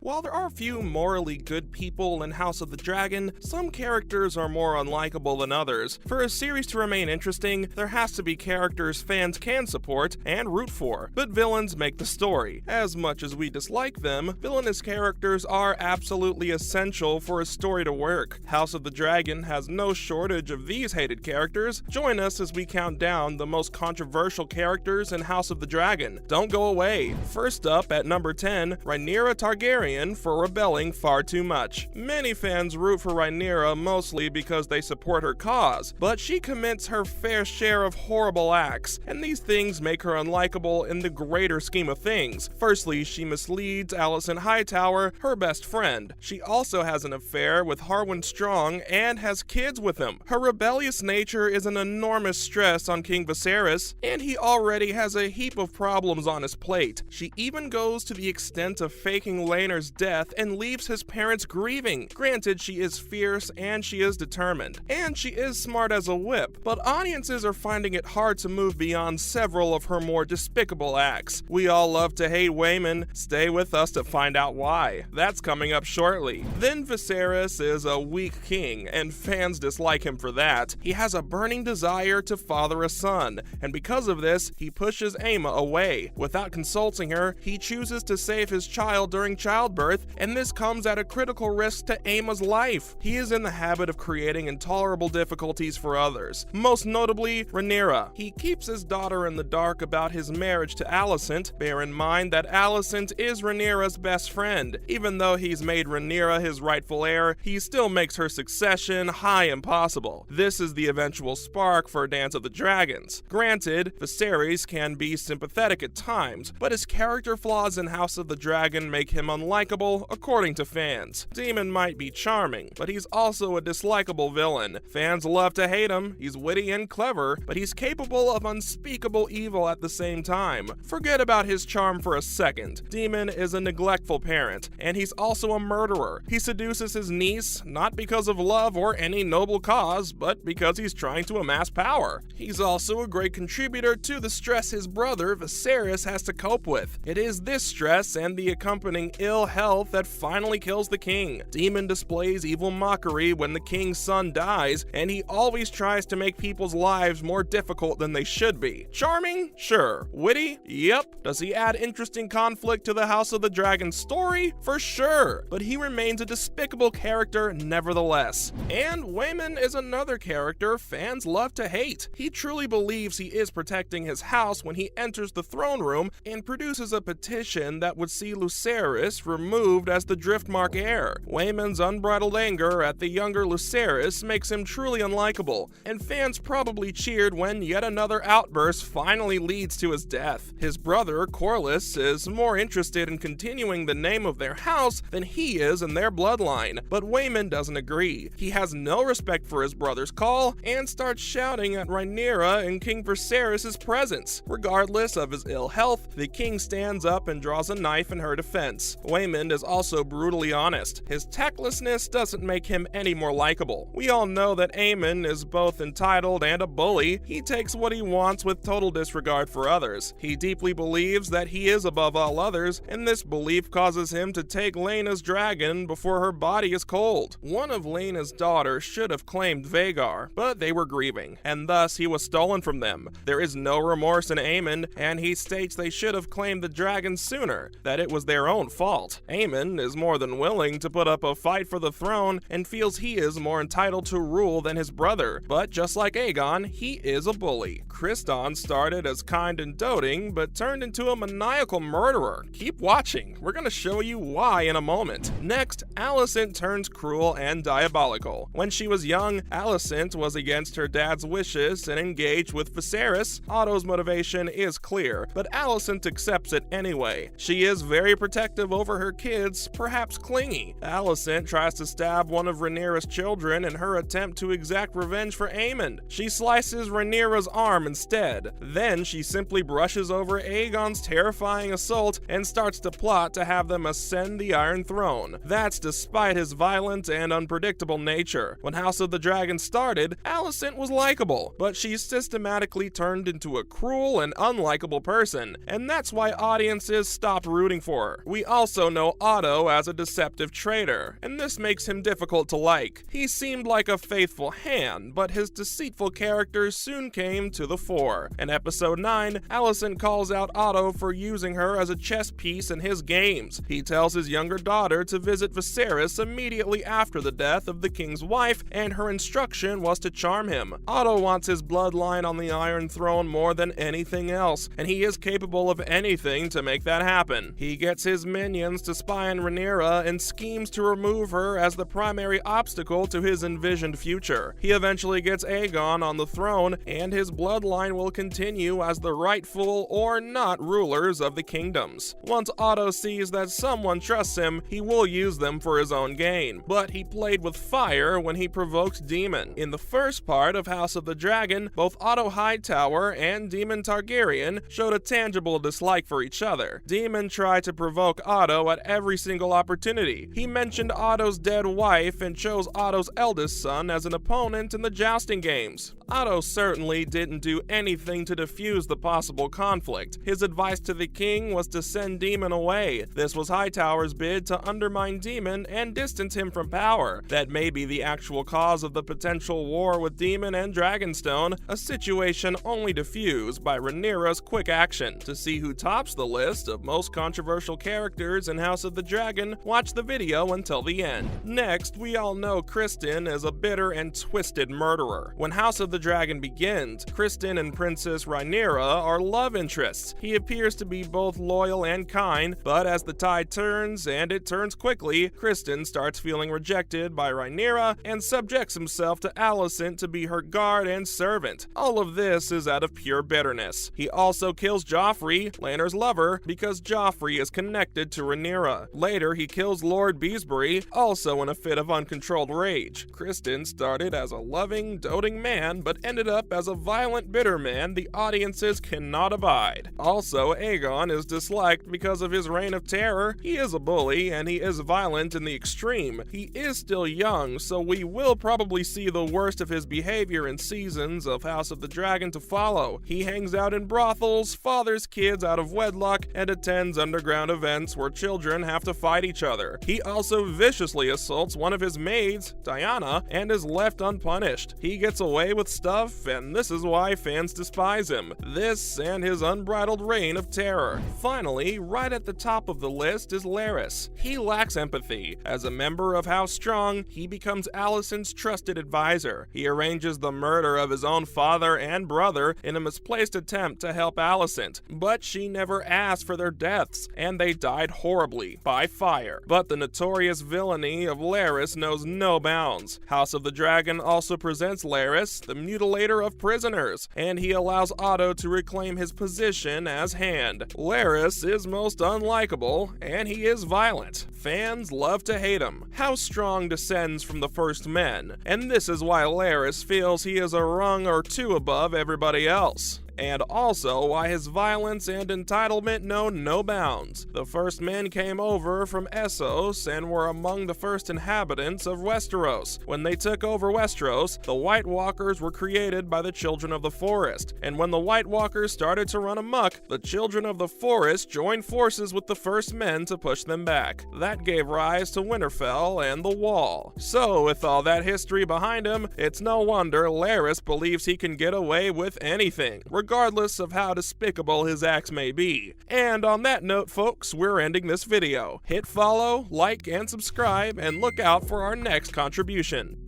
While there are few morally good people in House of the Dragon, some characters are more unlikable than others. For a series to remain interesting, there has to be characters fans can support and root for, but villains make the story. As much as we dislike them, villainous characters are absolutely essential for a story to work. House of the Dragon has no shortage of these hated characters. Join us as we count down the most controversial characters in House of the Dragon. Don't go away. First up at number 10, Rhaenyra Targaryen for rebelling far too much. Many fans root for Rhaenyra mostly because they support her cause, but she commits her fair share of horrible acts, and these things make her unlikable in the greater scheme of things. Firstly, she misleads Alicent Hightower, her best friend. She also has an affair with Harwin Strong and has kids with him. Her rebellious nature is an enormous stress on King Viserys, and he already has a heap of problems on his plate. She even goes to the extent of faking Laena's death and leaves his parents grieving. Granted, she is fierce and she is determined, and she is smart as a whip, but audiences are finding it hard to move beyond several of her more despicable acts. We all love to hate Waymond. Stay with us to find out why. That's coming up shortly. Then Viserys is a weak king, and fans dislike him for that. He has a burning desire to father a son, and because of this, he pushes Aemma away. Without consulting her, he chooses to save his child during childbirth, and this comes at a critical risk to Aemma's life. He is in the habit of creating intolerable difficulties for others, most notably Rhaenyra. He keeps his daughter in the dark about his marriage to Alicent. Bear in mind that Alicent is Rhaenyra's best friend. Even though he's made Rhaenyra his rightful heir, he still makes her succession high impossible. This is the eventual spark for Dance of the Dragons. Granted, Viserys can be sympathetic at times, but his character flaws in House of the Dragon make him unlikable according to fans. Daemon might be charming, but he's also a dislikable villain. Fans love to hate him. He's witty and clever, but he's capable of unspeakable evil at the same time. Forget about his charm for a second. Daemon is a neglectful parent, and he's also a murderer. He seduces his niece, not because of love or any noble cause, but because he's trying to amass power. He's also a great contributor to the stress his brother Viserys has to cope with. It is this stress and the accompanying ill health that finally kills the king. Daemon displays evil mockery when the king's son dies, and he always tries to make people's lives more difficult than they should be. Charming? Sure. Witty? Yep. Does he add interesting conflict to the House of the Dragon story? For sure. But he remains a despicable character nevertheless. And Waymond is another character fans love to hate. He truly believes he is protecting his house when he enters the throne room and produces a petition that would see Lucerys removed as the Driftmark heir. Waymond's unbridled anger at the younger Lucerys makes him truly unlikable, and fans probably cheered when yet another outburst finally leads to his death. His brother, Corlys, is more interested in continuing the name of their house than he is in their bloodline, but Waymond doesn't agree. He has no respect for his brother's call and starts shouting at Rhaenyra in King Viserys' presence. Regardless of his ill health, the king stands up and draws a knife in her defense. Waymond is also brutally honest. His tactlessness doesn't make him any more likable. We all know that Aemon is both entitled and a bully. He takes what he wants with total disregard for others. He deeply believes that he is above all others, and this belief causes him to take Laena's dragon before her body is cold. One of Laena's daughters should have claimed Vhagar, but they were grieving, and thus he was stolen from them. There is no remorse in Aemon, and he states they should have claimed the dragon sooner, that it was their own fault. Aemon is more than willing to put up a fight for the throne and feels he is more entitled to rule than his brother, but just like Aegon, he is a bully. Criston started as kind and doting, but turned into a maniacal murderer. Keep watching, we're gonna show you why in a moment. Next, Alicent turns cruel and diabolical. When she was young, Alicent was against her dad's wishes and engaged with Viserys. Otto's motivation is clear, but Alicent accepts it anyway. She is very protective over her kids, perhaps clingy. Alicent tries to stab one of Rhaenyra's children in her attempt to exact revenge for Aemond. She slices Rhaenyra's arm instead. Then she simply brushes over Aegon's terrifying assault and starts to plot to have them ascend the Iron Throne. That's despite his violent and unpredictable nature. When House of the Dragon started, Alicent was likable, but she systematically turned into a cruel and unlikable person, and that's why audiences stopped rooting for her. We also know Otto as a deceptive traitor, and this makes him difficult to like. He seemed like a faithful hand, but his deceitful character soon came to the fore. In episode 9, Alicent calls out Otto for using her as a chess piece in his games. He tells his younger daughter to visit Viserys immediately after the death of the king's wife, and her instruction was to charm him. Otto wants his bloodline on the Iron Throne more than anything else, and he is capable of anything to make that happen. He gets his minions to spy on Rhaenyra and schemes to remove her as the primary obstacle to his envisioned future. He eventually gets Aegon on the throne, and his bloodline will continue as the rightful or not rulers of the kingdoms. Once Otto sees that someone trusts him, he will use them for his own gain, but he played with fire when he provoked Daemon. In the first part of House of the Dragon, both Otto Hightower and Daemon Targaryen showed a tangible dislike for each other. Daemon tried to provoke Otto at every single opportunity. He mentioned Otto's dead wife and chose Otto's eldest son as an opponent in the jousting games. Otto certainly didn't do anything to defuse the possible conflict. His advice to the king was to send Daemon away. This was Hightower's bid to undermine Daemon and distance him from power. That may be the actual cause of the potential war with Daemon and Dragonstone, a situation only diffused by Rhaenyra's quick action. To see who tops the list of most controversial characters in House of the Dragon, watch the video until the end. Next, we all know Criston is a bitter and twisted murderer. When House of the Dragon begins, Criston and Princess Rhaenyra are love interests. He appears to be both loyal and kind, but as the tide turns, and it turns quickly, Criston starts feeling rejected by Rhaenyra and subjects himself to Alicent to be her guard and servant. All of this is out of pure bitterness. He also kills Joffrey, Laenor's lover, because Joffrey is connected to Rhaenyra. Later, he kills Lord Beesbury, also in a fit of uncontrolled rage. Criston started as a loving, doting man, but ended up as a violent, bitter man the audiences cannot abide. Also, Aegon is disliked because of his reign of terror. He is a bully, and he is violent in the extreme. He is still young, so we will probably see the worst of his behavior in seasons of House of the Dragon to follow. He hangs out in brothels, fathers kids out of wedlock, and attends underground events where children have to fight each other. He also viciously assaults one of his maids, Diana, and is left unpunished. He gets away with stuff, and this is why fans despise him. This and his unbridled reign of terror. Finally, right at the top of the list is Larys. He lacks empathy. As a member of House Strong, he becomes Alicent's trusted advisor. He arranges the murder of his own father and brother in a misplaced attempt to help Alicent, but she never asked for their deaths, and they died horribly, by fire. But the notorious villainy of Larys knows no bounds. House of the Dragon also presents Larys, the mutilator of prisoners, and he allows Otto to reclaim his position as Hand. Larys is most unlikable, and he is violent. Fans love to hate him. House Strong descends from the first men, and this is why Larys feels he is a rung or two above everybody else. And also why his violence and entitlement know no bounds. The first men came over from Essos and were among the first inhabitants of Westeros. When they took over Westeros, the White Walkers were created by the Children of the Forest, and when the White Walkers started to run amok, the Children of the Forest joined forces with the first men to push them back. That gave rise to Winterfell and the Wall. So, with all that history behind him, it's no wonder Larys believes he can get away with anything, regardless of how despicable his acts may be. And on that note, folks, we're ending this video. Hit follow, like, and subscribe, and look out for our next contribution.